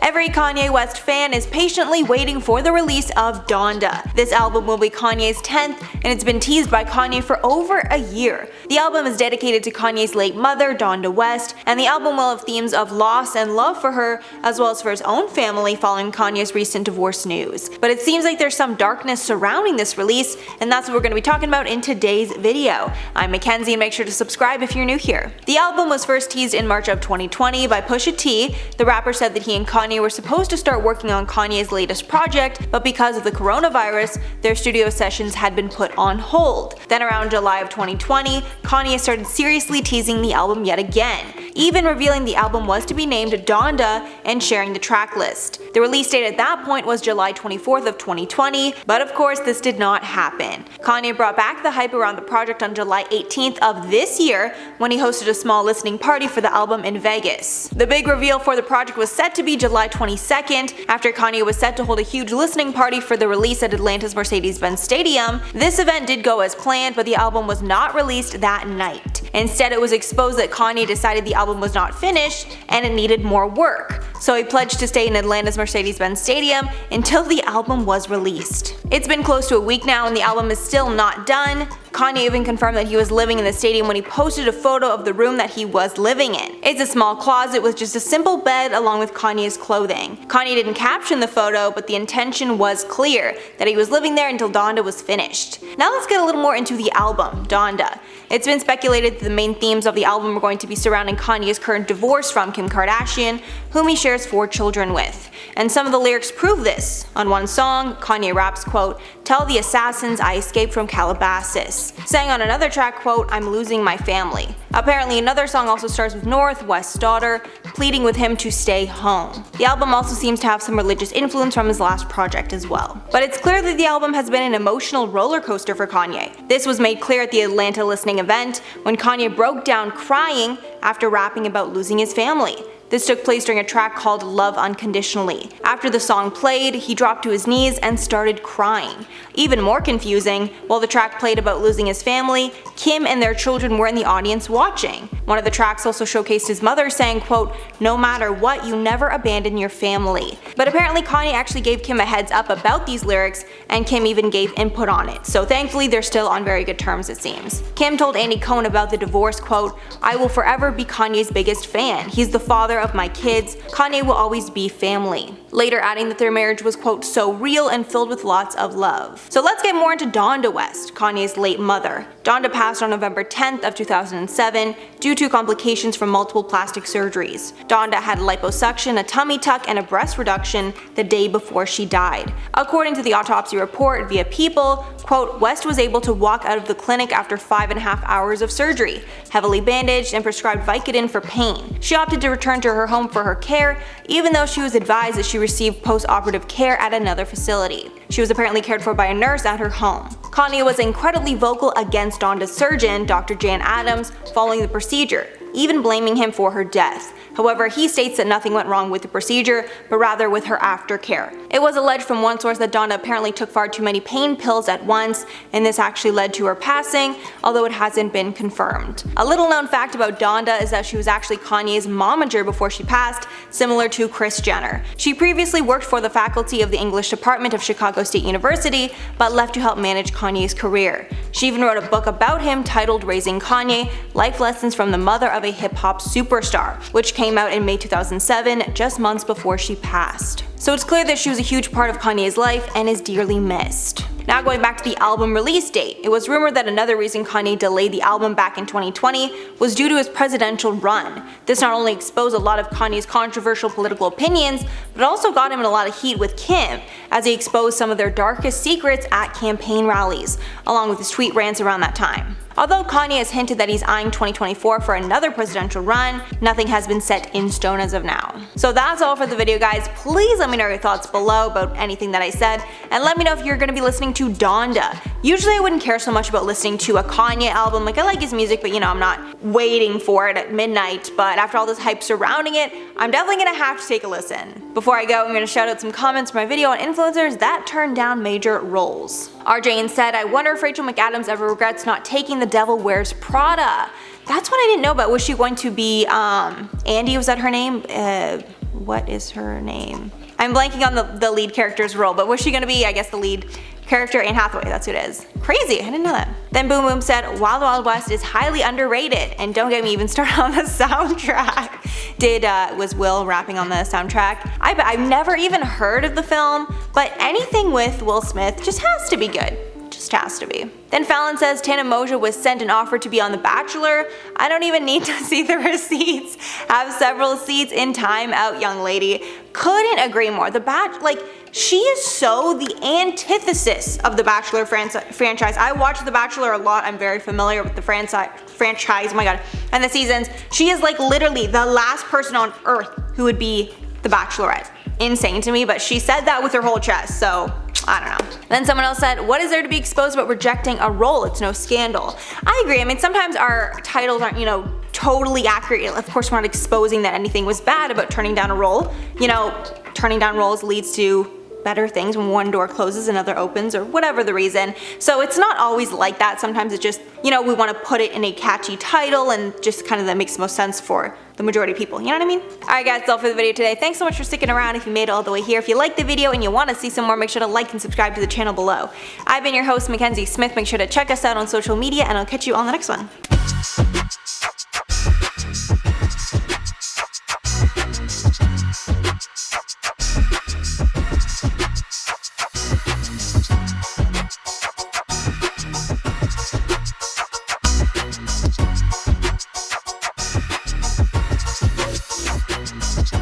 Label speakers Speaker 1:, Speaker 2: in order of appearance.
Speaker 1: Every Kanye West fan is patiently waiting for the release of Donda. This album will be Kanye's 10th, and it's been teased by Kanye for over a year. The album is dedicated to Kanye's late mother, Donda West, and the album will have themes of loss and love for her, as well as for his own family following Kanye's recent divorce news. But it seems like there's some darkness surrounding this release, and that's what we're going to be talking about in today's video. I'm Mackenzie, and make sure to subscribe if you're new here. The album was first teased in March of 2020 by Pusha T. The rapper said that he and Kanye were supposed to start working on Kanye's latest project, but because of the coronavirus, their studio sessions had been put on hold. Then around July of 2020, Kanye started seriously teasing the album yet again, even revealing the album was to be named Donda and sharing the track list. The release date at that point was July 24th of 2020, but of course this did not happen. Kanye brought back the hype around the project on July 18th of this year when he hosted a small listening party for the album in Vegas. The big reveal for the project was set to be July 22nd, after Kanye was set to hold a huge listening party for the release at Atlanta's Mercedes-Benz Stadium. This event did go as planned, but the album was not released that night. Instead, it was exposed that Kanye decided the album was not finished and it needed more work, so he pledged to stay in Atlanta's Mercedes-Benz Stadium until the album was released. It's been close to a week now and the album is still not done. Kanye even confirmed that he was living in the stadium when he posted a photo of the room that he was living in. It's a small closet with just a simple bed along with Kanye's clothing. Kanye didn't caption the photo, but the intention was clear, that he was living there until Donda was finished. Now let's get a little more into the album, Donda. It's been speculated that the main themes of the album are going to be surrounding Kanye's current divorce from Kim Kardashian, whom he shares 4 children with. And some of the lyrics prove this. On one song, Kanye raps, quote, "Tell the assassins I escaped from Calabasas," saying on another track, quote, "I'm losing my family." Apparently another song also starts with North West's daughter, pleading with him to stay home. The album also seems to have some religious influence from his last project as well. But it's clear that the album has been an emotional roller coaster for Kanye. This was made clear at the Atlanta listening event when Kanye broke down crying after rapping about losing his family. This took place during a track called Love Unconditionally. After the song played, he dropped to his knees and started crying. Even more confusing, while the track played about losing his family, Kim and their children were in the audience watching. One of the tracks also showcased his mother saying, quote, "No matter what, you never abandon your family." But apparently Kanye actually gave Kim a heads up about these lyrics, and Kim even gave input on it, so thankfully they're still on very good terms it seems. Kim told Andy Cohen about the divorce, quote, "I will forever be Kanye's biggest fan. He's the father of my kids. Kanye will always be family." Later adding that their marriage was, quote, "so real and filled with lots of love." So let's get more into Donda West, Kanye's late mother. Donda passed on November 10th of 2007 due to complications from multiple plastic surgeries. Donda had liposuction, a tummy tuck, and a breast reduction the day before she died. According to the autopsy report via People, quote, "West was able to walk out of the clinic after 5.5 hours of surgery, heavily bandaged and prescribed Vicodin for pain. She opted to return to her home for her care, even though she was advised that she received post-operative care at another facility. She was apparently cared for by a nurse at her home." Kanye was incredibly vocal against Donda's surgeon, Dr. Jan Adams, following the procedure, even blaming him for her death. However, he states that nothing went wrong with the procedure, but rather with her aftercare. It was alleged from one source that Donda apparently took far too many pain pills at once, and this actually led to her passing, although it hasn't been confirmed. A little known fact about Donda is that she was actually Kanye's momager before she passed, similar to Kris Jenner. She previously worked for the faculty of the English department of Chicago State University, but left to help manage Kanye's career. She even wrote a book about him titled Raising Kanye: Life Lessons from the Mother of a Hip-Hop Superstar, which came out in May 2007, just months before she passed. So it's clear that she was a huge part of Kanye's life and is dearly missed. Now going back to the album release date, it was rumored that another reason Kanye delayed the album back in 2020 was due to his presidential run. This not only exposed a lot of Kanye's controversial political opinions, but also got him in a lot of heat with Kim, as he exposed some of their darkest secrets at campaign rallies, along with his tweet rants around that time. Although Kanye has hinted that he's eyeing 2024 for another presidential run, nothing has been set in stone as of now. So that's all for the video guys. Please let me know your thoughts below about anything that I said, and let me know if you're going to be listening to Donda. Usually I wouldn't care so much about listening to a Kanye album, like I like his music, but you know, I'm not waiting for it at midnight, but after all this hype surrounding it, I'm definitely going to have to take a listen. Before I go, I'm going to shout out some comments for my video on influencers that turned down major roles. RJ said, "I wonder if Rachel McAdams ever regrets not taking The Devil Wears Prada." That's what I didn't know about. Was she going to be, Andy, was that her name? what is her name? I'm blanking on the lead character's role, but was she gonna be, I guess, the lead character? Anne Hathaway, that's who it is. Crazy, I didn't know that. Then Boom Boom said, Wild Wild West is highly underrated, and don't get me even started on the soundtrack. Was Will rapping on the soundtrack? I've never even heard of the film, but anything with Will Smith just has to be good. Just has to be. Then Fallon says Tana Moja was sent an offer to be on The Bachelor. I don't even need to see the receipts. Have several seats in Time Out, young lady. Couldn't agree more. She is so the antithesis of the Bachelor franchise. I watch The Bachelor a lot. I'm very familiar with the franchise, oh my god, and the seasons. She is like literally the last person on earth who would be the Bachelorette. Insane to me, but she said that with her whole chest, so I don't know. Then someone else said, what is there to be exposed about rejecting a role? It's no scandal. I agree. I mean, sometimes our titles aren't, totally accurate. Of course, we're not exposing that anything was bad about turning down a role. Turning down roles leads to better things when one door closes, another opens, or whatever the reason. So it's not always like that. Sometimes it's just, we want to put it in a catchy title and just kind of that makes the most sense for the majority of people, you know what I mean? Alright guys, that's all for the video today. Thanks so much for sticking around if you made it all the way here. If you liked the video and you want to see some more, make sure to like and subscribe to the channel below. I've been your host, Mackenzie Smith. Make sure to check us out on social media, and I'll catch you on the next one.